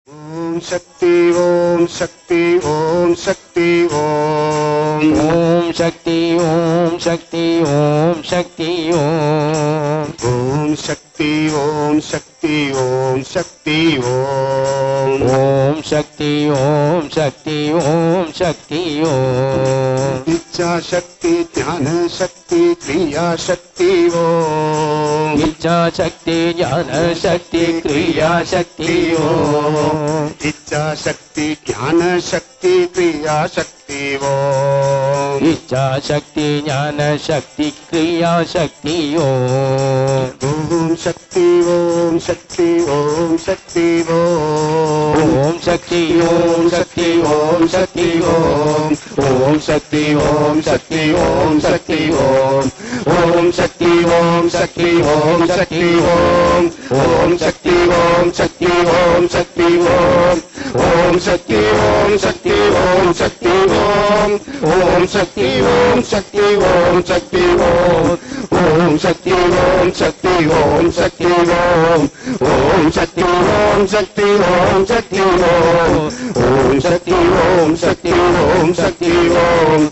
ओम शक्ति ओम शक्ति ओम शक्ति ओम ओम शक्ति ओम शक्ति ओम शक्ति ओम ओम शक्ति ओम शक्ति ओम शक्ति ओम ओम शक्ति ओम शक्ति ओम शक्ति ओम इच्छा शक्ति ज्ञान शक्ति क्रिया शक्ति ओम इच्छा शक्ति ज्ञान शक्ति क्रिया शक्ति ओम इच्छा शक्ति ज्ञान शक्ति क्रिया शक्ति ओम इच्छा शक्ति ज्ञान शक्ति क्रिया शक्ति ओम ओम शक्ति ओम शक्ति ओम शक्ति ओम ओम शक्ति ओम शक्ति ओम शक्ति ओम ओम शक्ति ओम शक्ति ओम शक्ति ओम ओम शक्ति ओम शक्ति ओम शक्ति ओम ओम शक्ति ओम शक्ति ओम शक्ति ओम ओम शक्ति ओम शक्ति ओम शक्ति ओम ओम शक्ति ओम शक्ति ओम शक्ति ओम ओम शक्ति ओम शक्ति ओम शक्ति ओम ओम शक्ति ओम शक्ति ओम शक्ति ओम ओम शक्ति ओम शक्ति ओम शक्ति ओम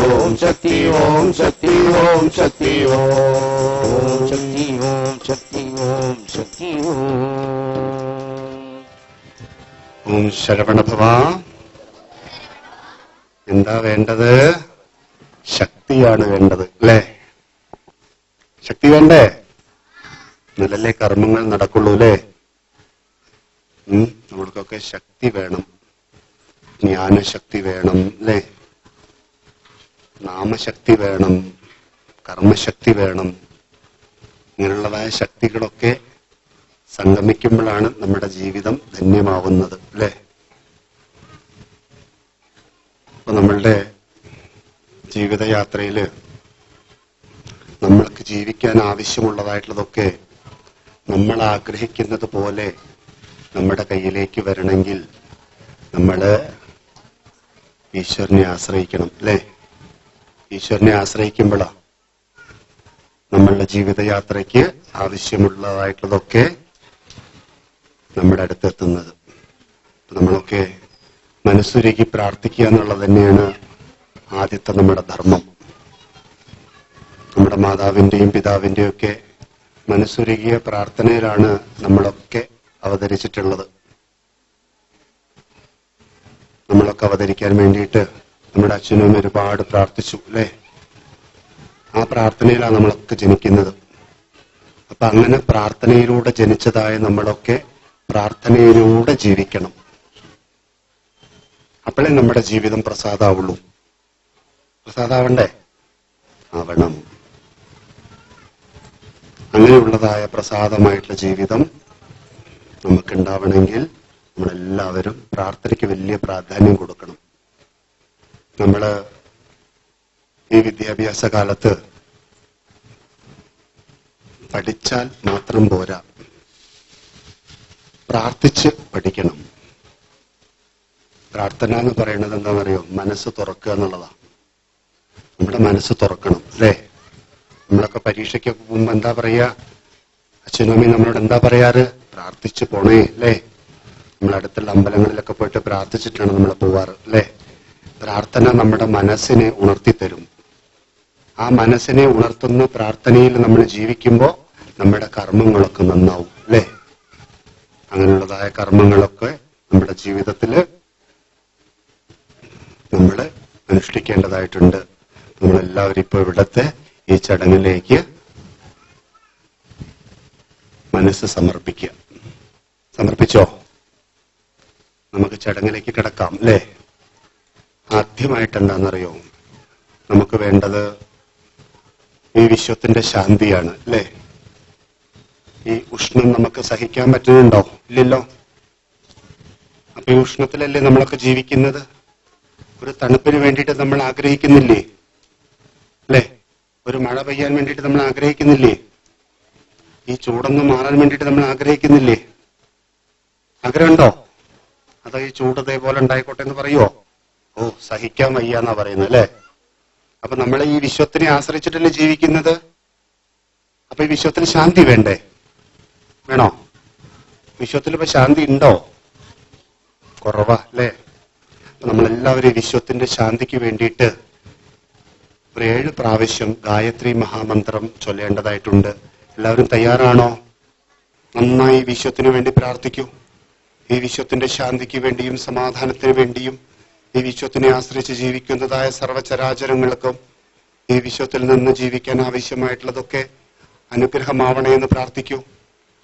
ओम शक्ति ओम शक्ति ओम शक्ति ओम शक्ति ओम शक्ति ओम शक्ति ओम ഓം ശരവണഭവ. എന്താ വേണ്ടത്? ശക്തിയാണ് വേണ്ടത് അല്ലേ? ശക്തി വേണ്ടേ? നല്ലല്ലേ കർമ്മങ്ങൾ നടക്കുള്ളൂ അല്ലേ? നമ്മൾക്കൊക്കെ ശക്തി വേണം, ജ്ഞാനശക്തി വേണം അല്ലേ? നാമശക്തി വേണം, കർമ്മശക്തി വേണം. ഇങ്ങനെയുള്ളതായ ശക്തികളൊക്കെ സംഗമിക്കുമ്പോഴാണ് നമ്മുടെ ജീവിതം ധന്യമാവുന്നത് അല്ലേ? അപ്പൊ നമ്മളുടെ ജീവിതയാത്രയില് നമ്മൾക്ക് ജീവിക്കാൻ ആവശ്യമുള്ളതായിട്ടുള്ളതൊക്കെ നമ്മൾ ആഗ്രഹിക്കുന്നത് പോലെ നമ്മുടെ കയ്യിലേക്ക് വരണമെങ്കിൽ നമ്മള് ഈശ്വരനെ ആശ്രയിക്കണം അല്ലേ? ഈശ്വരനെ ആശ്രയിക്കുമ്പോഴാ നമ്മളുടെ ജീവിതയാത്രയ്ക്ക് ആവശ്യമുള്ളതായിട്ടുള്ളതൊക്കെ നമ്മുടെ അടുത്തെത്തുന്നത്. നമ്മളൊക്കെ മനസ്സുരുകി പ്രാർത്ഥിക്കുക എന്നുള്ളത് തന്നെയാണ് ആദ്യത്തെ നമ്മുടെ ധർമ്മം. നമ്മുടെ മാതാവിന്റെയും പിതാവിന്റെയും ഒക്കെ മനസ്സുരുകിയ പ്രാർത്ഥനയിലാണ് നമ്മളൊക്കെ അവതരിച്ചിട്ടുള്ളത്. നമ്മളൊക്കെ അവതരിക്കാൻ വേണ്ടിയിട്ട് നമ്മുടെ അച്ഛനും ഒരുപാട് പ്രാർത്ഥിച്ചു അല്ലേ? ആ പ്രാർത്ഥനയിലാണ് നമ്മളൊക്കെ ജനിക്കുന്നത്. അപ്പൊ അങ്ങനെ പ്രാർത്ഥനയിലൂടെ ജനിച്ചതായ നമ്മളൊക്കെ പ്രാർത്ഥനയിലൂടെ ജീവിക്കണം. അപ്പോഴേ നമ്മുടെ ജീവിതം പ്രസാദാവുള്ളൂ. പ്രസാദാവണ്ടേ? ആവണം. അങ്ങനെയുള്ളതായ പ്രസാദമായിട്ടുള്ള ജീവിതം നമുക്കുണ്ടാവണമെങ്കിൽ നമ്മളെല്ലാവരും പ്രാർത്ഥനയ്ക്ക് വലിയ പ്രാധാന്യം കൊടുക്കണം. നമ്മള് ഈ വിദ്യാഭ്യാസ കാലത്ത് പഠിച്ചാൽ മാത്രം പോരാ, പ്രാർത്ഥിച്ച് പഠിക്കണം. പ്രാർത്ഥന എന്ന് പറയുന്നത് എന്താണെന്നറിയോ? മനസ്സ് തുറക്കുക എന്നുള്ളതാണ്. നമ്മുടെ മനസ്സ് തുറക്കണം അല്ലേ? നമ്മളൊക്കെ പരീക്ഷയ്ക്ക് പോകുമ്പോ എന്താ പറയാ? അച്ഛനും അമ്മയും നമ്മളോട് എന്താ പറയാറ്? പ്രാർത്ഥിച്ചു പോണേ അല്ലേ? നമ്മൾ അടുത്തുള്ള അമ്പലങ്ങളിലൊക്കെ പോയിട്ട് പ്രാർത്ഥിച്ചിട്ടാണ് നമ്മൾ പോവാറ് അല്ലേ? പ്രാർത്ഥന നമ്മുടെ മനസ്സിനെ ഉണർത്തിത്തരും. ആ മനസ്സിനെ ഉണർത്തുന്ന പ്രാർത്ഥനയിൽ നമ്മൾ ജീവിക്കുമ്പോൾ നമ്മുടെ കർമ്മങ്ങളൊക്കെ നന്നാവും അല്ലേ? അങ്ങനെയുള്ളതായ കർമ്മങ്ങളൊക്കെ നമ്മുടെ ജീവിതത്തിൽ നമ്മൾ അനുഷ്ഠിക്കേണ്ടതായിട്ടുണ്ട്. നമ്മളെല്ലാവരും ഇപ്പോൾ ഇവിടത്തെ ഈ ചടങ്ങിലേക്ക് മനസ്സ് സമർപ്പിക്കുക. സമർപ്പിച്ചോ? നമുക്ക് ചടങ്ങിലേക്ക് കിടക്കാം അല്ലേ? ആദ്യമായിട്ട് എന്താണെന്നറിയോ? നമുക്ക് വേണ്ടത് ഈ വിശ്വത്തിന്റെ ശാന്തിയാണ് അല്ലേ? ഈ ഉഷ്ണം നമുക്ക് സഹിക്കാൻ പറ്റുന്നുണ്ടോ? ഇല്ലല്ലോ. അപ്പൊ ഈ ഉഷ്ണത്തിലല്ലേ നമ്മളൊക്കെ ജീവിക്കുന്നത്? ഒരു തണുപ്പിന് വേണ്ടിയിട്ട് നമ്മൾ ആഗ്രഹിക്കുന്നില്ലേ അല്ലേ? ഒരു മഴ പെയ്യാൻ വേണ്ടിയിട്ട് നമ്മൾ ആഗ്രഹിക്കുന്നില്ലേ? ഈ ചൂടൊന്ന് മാറാൻ വേണ്ടിയിട്ട് നമ്മൾ ആഗ്രഹിക്കുന്നില്ലേ? ആഗ്രഹമുണ്ടോ? അതോ ഈ ചൂട് ഇതേപോലെ ഉണ്ടായിക്കോട്ടെ എന്ന് പറയുവോ? ഓ, സഹിക്കാൻ വയ്യ എന്നാ പറയുന്നത് അല്ലേ? അപ്പൊ നമ്മൾ ഈ വിശ്വത്തിനെ ആശ്രയിച്ചിട്ടല്ലേ ജീവിക്കുന്നത്. അപ്പൊ ഈ വിശ്വത്തിന് ശാന്തി വേണ്ടേ? വേണോ? വിശ്വത്തിൽ ഇപ്പൊ ശാന്തി ഉണ്ടോ? കുറവാ അല്ലേ? നമ്മളെല്ലാവരും വിശ്വത്തിന്റെ ശാന്തിക്ക് വേണ്ടിയിട്ട് ഒരു 7 പ്രാവശ്യം ഗായത്രി മഹാമന്ത്രം ചൊല്ലേണ്ടതായിട്ടുണ്ട്. എല്ലാവരും തയ്യാറാണോ? നന്നായി വിശ്വത്തിന് വേണ്ടി പ്രാർത്ഥിക്കൂ. ഈ വിശ്വത്തിന്റെ ശാന്തിക്ക് വേണ്ടിയും സമാധാനത്തിന് വേണ്ടിയും ഈ വിശ്വത്തിനെ ആശ്രയിച്ച് ജീവിക്കുന്നതായ സർവചരാചരങ്ങൾക്കും ഈ വിശ്വത്തിൽ നിന്ന് ജീവിക്കാൻ ആവശ്യമായിട്ടുള്ളതൊക്കെ അനുഗ്രഹമാവണേ എന്ന് പ്രാർത്ഥിക്കൂ.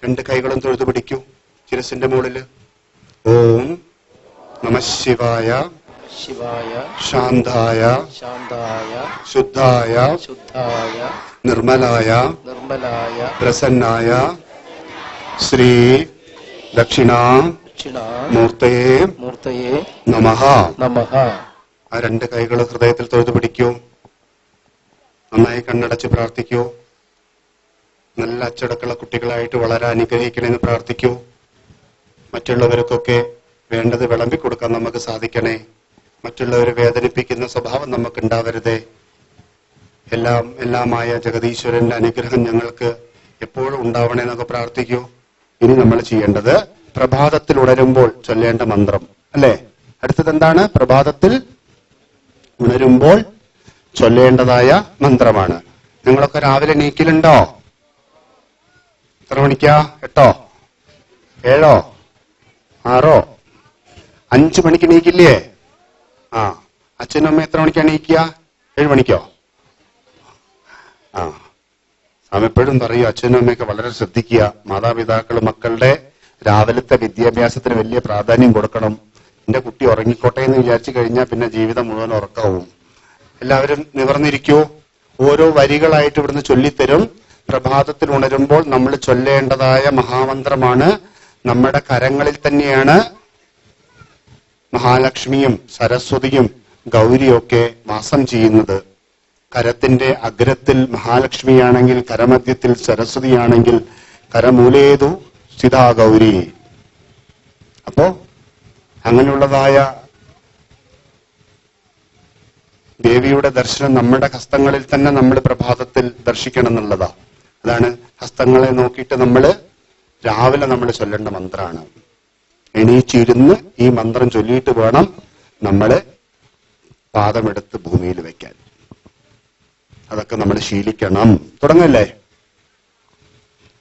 2 കൈകളും തൊഴുതു പിടിക്കൂ ശിരസിന്റെ മുകളില്. ഓം നമഃ ശിവായ ശിവായ ശാന്തായ ശാന്തായ ശുദ്ധായ ശുദ്ധായ നിർമ്മലായ നിർമ്മലായ പ്രസന്നായ ശ്രീ ദക്ഷിണാ ദക്ഷിണ മൂർത്തയെ മൂർത്തയെ നമഃ. നമഃ. ആ 2 കൈകൾ ഹൃദയത്തിൽ തൊഴുതു പിടിക്കൂ. നന്നായി കണ്ണടച്ച് പ്രാർത്ഥിക്കൂ. നല്ല അച്ചടക്കമുള്ള കുട്ടികളായിട്ട് വളരെ അനുഗ്രഹിക്കണമെന്ന് പ്രാർത്ഥിക്കൂ. മറ്റുള്ളവർക്കൊക്കെ വേണ്ടത് വിളമ്പി കൊടുക്കാൻ നമുക്ക് സാധിക്കണേ. മറ്റുള്ളവരെ വേദനിപ്പിക്കുന്ന സ്വഭാവം നമുക്ക് ഉണ്ടാവരുതേ. എല്ലാമായ ജഗദീശ്വരന്റെ അനുഗ്രഹം ഞങ്ങൾക്ക് എപ്പോഴും ഉണ്ടാവണേ എന്നൊക്കെ പ്രാർത്ഥിക്കൂ. ഇനി നമ്മൾ ചെയ്യേണ്ടത് പ്രഭാതത്തിൽ ഉണരുമ്പോൾ ചൊല്ലേണ്ട മന്ത്രം അല്ലേ? അടുത്തത് എന്താണ്? പ്രഭാതത്തിൽ ഉണരുമ്പോൾ ചൊല്ലേണ്ടതായ മന്ത്രമാണ്. നിങ്ങളൊക്കെ രാവിലെ എണീക്കലുണ്ടോ? എത്ര മണിക്കാ? 8, 7, 6, 5 മണിക്ക് എണീക്കില്ലേ? ആ, അച്ഛനും അമ്മ എത്ര മണിക്കാണ് എണീക്കുക? 7 മണിക്കോ? ആ, സാം എപ്പോഴും പറയൂ അച്ഛനും അമ്മയൊക്കെ വളരെ ശ്രദ്ധിക്കുക. മാതാപിതാക്കൾ മക്കളുടെ രാവിലത്തെ വിദ്യാഭ്യാസത്തിന് വലിയ പ്രാധാന്യം കൊടുക്കണം. എന്റെ കുട്ടി ഉറങ്ങിക്കോട്ടെ എന്ന് വിചാരിച്ചു കഴിഞ്ഞാൽ പിന്നെ ജീവിതം മുഴുവൻ ഉറക്കവും. എല്ലാവരും നിവർന്നിരിക്കൂ. ഓരോ വരികളായിട്ട് ഇവിടുന്ന് ചൊല്ലിത്തരും. പ്രഭാതത്തിൽ ഉണരുമ്പോൾ നമ്മൾ ചൊല്ലേണ്ടതായ മഹാമന്ത്രമാണ്. നമ്മുടെ കരങ്ങളിൽ തന്നെയാണ് മഹാലക്ഷ്മിയും സരസ്വതിയും ഗൗരിയൊക്കെ വാസം ചെയ്യുന്നത്. കരത്തിന്റെ അഗ്രത്തിൽ മഹാലക്ഷ്മിയാണെങ്കിൽ കരമധ്യത്തിൽ സരസ്വതിയാണെങ്കിൽ കരമൂലേതു സ്ഥിതാ ഗൗരി. അപ്പോ അങ്ങനെയുള്ളതായ ദേവിയുടെ ദർശനം നമ്മുടെ ഹസ്തങ്ങളിൽ തന്നെ നമ്മൾ പ്രഭാതത്തിൽ ദർശിക്കണം എന്നുള്ളതാ. അതാണ് ഹസ്തങ്ങളെ നോക്കിയിട്ട് നമ്മൾ രാവിലെ നമ്മൾ ചൊല്ലേണ്ട മന്ത്രമാണ്. എണീച്ചിരുന്ന് ഈ മന്ത്രം ചൊല്ലിയിട്ട് വേണം നമ്മൾ പാദമെടുത്ത് ഭൂമിയിൽ വെക്കാൻ. അതൊക്കെ നമ്മൾ ശീലിക്കണം. തുടങ്ങല്ലേ?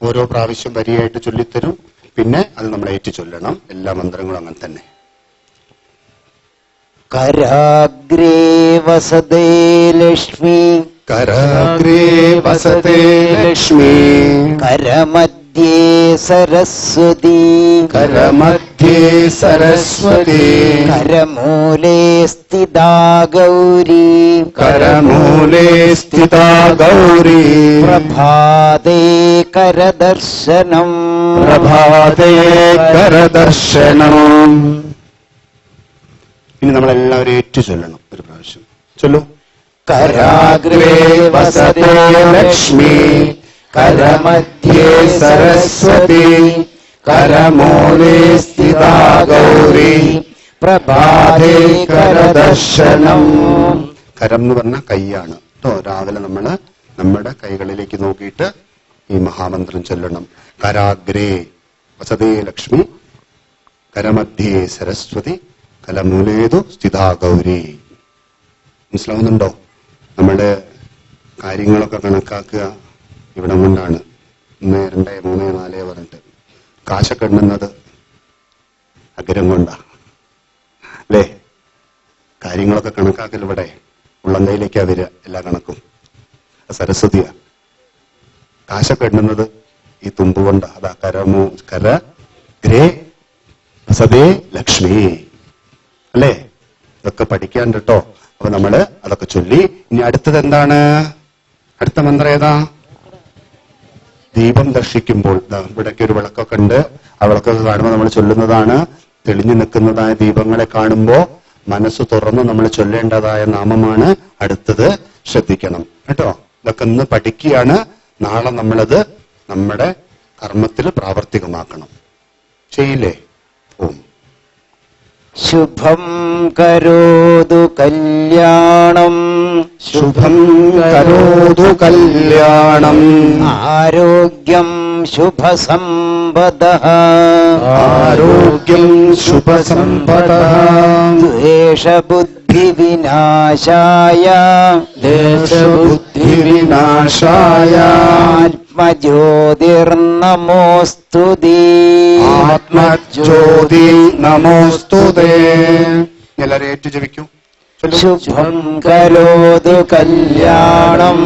ഓരോ പ്രാവശ്യം വരിയായിട്ട് ചൊല്ലിത്തരും. പിന്നെ അത് നമ്മൾ ഏറ്റു ചൊല്ലണം. എല്ലാ മന്ത്രങ്ങളും അങ്ങനെ തന്നെ. കരാഗ്രേ വസതേ ലക്ഷ്മി കരാഗ്രേ വസതേ ലക്ഷ്മി കരമധ്യേ സരസ്വതി കരമധ്യേ സരസ്വതി കരമൂലേ സ്ഥിതാ ഗൗരി കരമൂലേ സ്ഥിതാ ഗൗരി പ്രഭാതേ കരദർശനം പ്രഭാതേ കരദർശനം. ഇനി നമ്മളെല്ലാവരും ഏറ്റു ചൊല്ലണം. ഒരു പ്രാവശ്യം ചൊല്ലു. കരാഗ്രേ വസതേ ലക്ഷ്മി കരമധ്യേ സരസ്വതി കരമൂലേ സ്ഥിതാ ഗൗരി പ്രഭാതേ കരദർശനം. കരം എന്ന് പറഞ്ഞ കൈയാണ് കേട്ടോ. രാവിലെ നമ്മള് നമ്മുടെ കൈകളിലേക്ക് നോക്കിയിട്ട് ഈ മഹാമന്ത്രം ചൊല്ലണം. കരാഗ്രേ വസതേ ലക്ഷ്മി കരമധ്യേ സരസ്വതി കലമൂലേതു സ്ഥിതാ ഗൗരി. മനസ്സിലാവുന്നുണ്ടോ? നമ്മുടെ കാര്യങ്ങളൊക്കെ കണക്കാക്കുക ഇവിടെ കൊണ്ടാണ്. 1, 2, 3, 4 പറഞ്ഞിട്ട് കാശൊക്കെ എണ്ണുന്നത് അഗ്രം കൊണ്ടാ അല്ലേ? കാര്യങ്ങളൊക്കെ കണക്കാക്കൽ ഇവിടെ ഉള്ളം കൈയിലേക്കാ വരിക. എല്ലാ കണക്കും സരസ്വതിയാ. കാശൊക്കെ എണ്ണുന്നത് ഈ തുമ്പ് കൊണ്ടാ. അതാ കര ഗ്രേ വസതേ ലക്ഷ്മി അല്ലേ? ഇതൊക്കെ പഠിക്കാൻ കേട്ടോ. അപ്പൊ നമ്മള് അതൊക്കെ ചൊല്ലി. ഇനി അടുത്തത് എന്താണ്? അടുത്ത മന്ത്രം ഏതാ? ദീപം ദർശിക്കുമ്പോൾ ഇവിടേക്ക് ഒരു വിളക്കൊക്കെ ഉണ്ട്. ആ വിളക്കൊക്കെ കാണുമ്പോൾ നമ്മൾ ചൊല്ലുന്നതാണ്. തെളിഞ്ഞു നിൽക്കുന്നതായ ദീപങ്ങളെ കാണുമ്പോ മനസ്സ് തുറന്ന് നമ്മൾ ചൊല്ലേണ്ടതായ നാമമാണ് അടുത്തത്. ശ്രദ്ധിക്കണം കേട്ടോ. ഇതൊക്കെ ഇന്ന് പഠിക്കുകയാണ്. നാളെ നമ്മളത് നമ്മുടെ കർമ്മത്തിൽ പ്രാവർത്തികമാക്കണം. ചെയ്യില്ലേ? ഓം ശുഭം കരോതു കല്യാണം ശുഭം കരോതു കല്യാണം ആരോഗ്യം ശുഭസമ്പദം സമ്പദഃ ആരോഗ്യം ശുഭസമ്പദഃ ദ്വേഷബുദ്ധിവിനാശായ ദേശബുദ്ധിവിനാശായ ആത്മജ്യോതിർനമോസ്തുതേ ആത്മജ്യോതി നമോസ്തുതേ. എല്ലാവരും ഏറ്റു ജപിക്കൂ. ശുഭം കരോതു കല്യാണം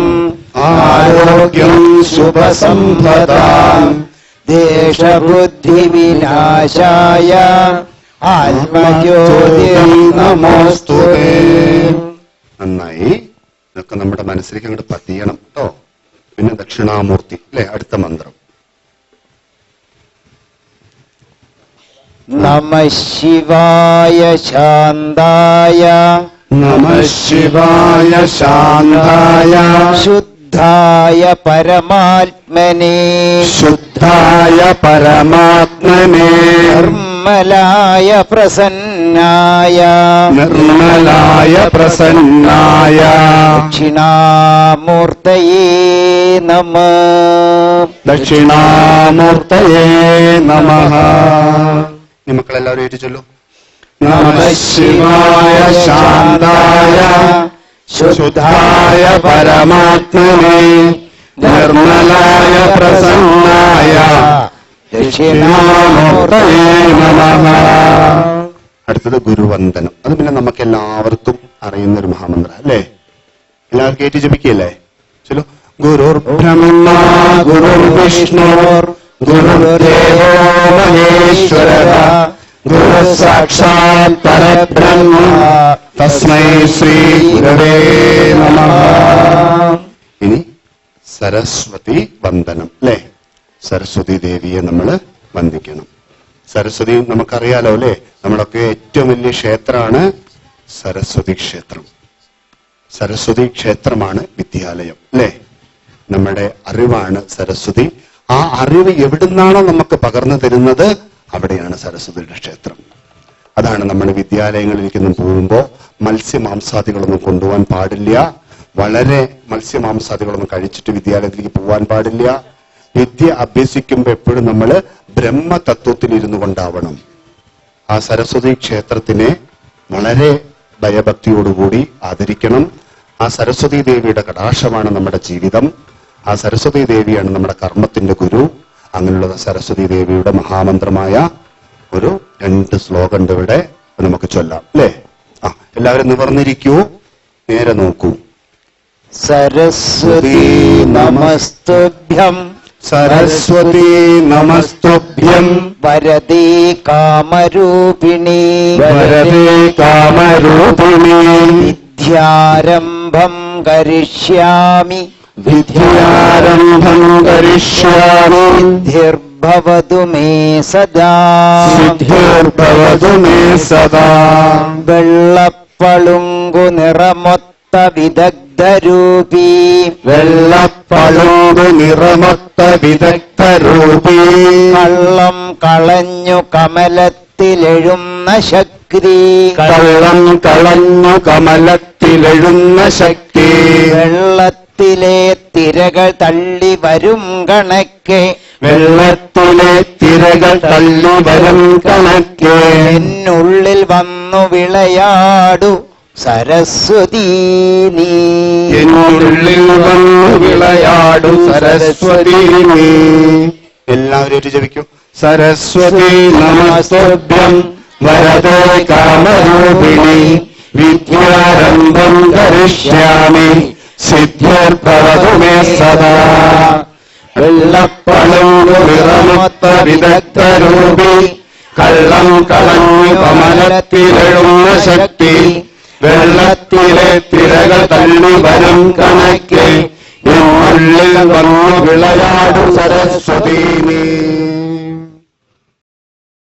ആരോഗ്യം ശുഭസമ്പദാം ദേശബുദ്ധിവിനാശായ ആത്മജ്യോതിർനമോസ്തുതേ. നന്നായി. ഇതൊക്കെ നമ്മുടെ മനസ്സിലേക്ക് അങ്ങോട്ട് പതിയണം കേട്ടോ. പിന്നെ ദക്ഷിണാമൂർത്തി അല്ലെ അടുത്ത മന്ത്രം. നമഃ ശിവായ ശാന്തായ നമഃ ശിവായ ശാന്തായ ശുദ്ധായ പരമാത്മനെ ശുദ്ധായ പരമാത്മനെ നിർമ്മലായ പ്രസന്നായ നിർമ്മലായ പ്രസന്നായ ദക്ഷിണാമൂർത്തയേ നമഃ. ദക്ഷിണാമൂർത്തയേ നമഃ. മക്കളെല്ലാവരും ഏറ്റു ചൊല്ലൂ. നമഃ ശിവായ ശാന്തായ ശുദ്ധായ പരമാത്മനെ നിർമ്മലായ പ്രസന്നായ ദക്ഷിണാമൂർത്തയേ നമഃ. അടുത്തത് ഗുരുവന്ദനം. അത് പിന്നെ നമുക്ക് എല്ലാവർക്കും അറിയുന്ന ഒരു മഹാമന്ത്രം അല്ലേ? എല്ലാവർക്കും ഏറ്റു ജപിക്കല്ലേ? ചൊല്ലു. ഗുരുർ ബ്രഹ്മ ഗുരുർ വിഷ്ണു ഗുരുദേവോ മഹേശ്വരഃ ഗുരു സാക്ഷാത് പരബ്രഹ്മ തസ്മൈ ശ്രീ ഗുരവേ നമഃ. ഇനി സരസ്വതി വന്ദനം അല്ലേ? സരസ്വതി ദേവിയെ നമ്മൾ വന്ദിക്കണം. സരസ്വതി നമുക്കറിയാലോ അല്ലേ? നമ്മളൊക്കെ ഏറ്റവും വലിയ ക്ഷേത്രമാണ് സരസ്വതി ക്ഷേത്രം. സരസ്വതി ക്ഷേത്രമാണ് വിദ്യാലയം അല്ലേ? നമ്മുടെ അറിവാണ് സരസ്വതി. ആ അറിവ് എവിടുന്നാണോ നമുക്ക് പകർന്നു തരുന്നത് അവിടെയാണ് സരസ്വതിയുടെ ക്ഷേത്രം. അതാണ് നമ്മൾ വിദ്യാലയങ്ങളിലേക്ക് പോകുമ്പോൾ മത്സ്യമാംസാദികളൊന്നും കൊണ്ടുപോകാൻ പാടില്ല. വളരെ മത്സ്യമാംസാദികളൊന്നും കഴിച്ചിട്ട് വിദ്യാലയത്തിലേക്ക് പോകാൻ പാടില്ല. വിദ്യ അഭ്യസിക്കുമ്പോൾ എപ്പോഴും നമ്മൾ ബ്രഹ്മതത്വത്തിൽ ഇരുന്നു കൊണ്ടാവണം. ആ സരസ്വതി ക്ഷേത്രത്തിനെ വളരെ ഭയഭക്തിയോടുകൂടി ആദരിക്കണം. ആ സരസ്വതി ദേവിയുടെ കടാക്ഷമാണ് നമ്മുടെ ജീവിതം. ആ സരസ്വതി ദേവിയാണ് നമ്മുടെ കർമ്മത്തിന്റെ ഗുരു. അങ്ങനെയുള്ള സരസ്വതി ദേവിയുടെ മഹാമന്ത്രമായ ഒരു 2 ശ്ലോകം ഇവിടെ നമുക്ക് ചൊല്ലാം അല്ലേ? എല്ലാവരും നിവർന്നിരിക്കൂ, നേരെ നോക്കൂ. സരസ്വതി നമസ്തുഭ്യം സരസ്വതി നമസ്തുഭ്യം വരദേ കാമരൂപിണി വരദേ കാമരൂപിണി വിദ്യാരംഭം കരിഷ്യാമി വിദ്യാരംഭം കരിഷ്യാമി സിദ്ധിർഭവതു മേ സദാ സിദ്ധിർഭവതു മേ സദാ. വെള്ളപ്പളുങ്കു നിറമൊത്ത വിദഗ്ധരൂപി വെള്ളപ്പളുങ്കു നിറമൊത്ത വിദഗ്ധരൂപി കള്ളം കളഞ്ഞു കമലത്തിലെഴുന്ന ശക്തി കള്ളം കളഞ്ഞു കമലത്തിലെഴുന്ന ശക്തി വെള്ളത്തിലെ തിരകൾ തള്ളി വരും കണക്കെ വെള്ളത്തിലെ തിരകൾ തള്ളി വരും കണക്കെ എന്നുള്ളിൽ വന്നു വിളയാടു സരസ്വതി നീ എന്നുള്ളിൽ വന്നു വിളയാടും സരസ്വതി നീ. എല്ലാവരും ജപിക്കും. സരസ്വതി നമസ്തുഭ്യം വരദേ കാമരൂപിണി വിദ്യാരംഭം കരിഷ്യാമി സിദ്ധിർഭവതു മേ സദാ. വെള്ളപ്പളുങ്കു നിറമൊത്ത വിദഗ്ധരൂപി കള്ളം കളഞ്ഞു കമലത്തിലെഴുന്ന ശക്തി വെള്ളത്തിലെ തിരകൾ തള്ളി വരും കണക്കെ എന്നുള്ളിൽ വന്നു വിളയാടും സരസ്വതി നീ.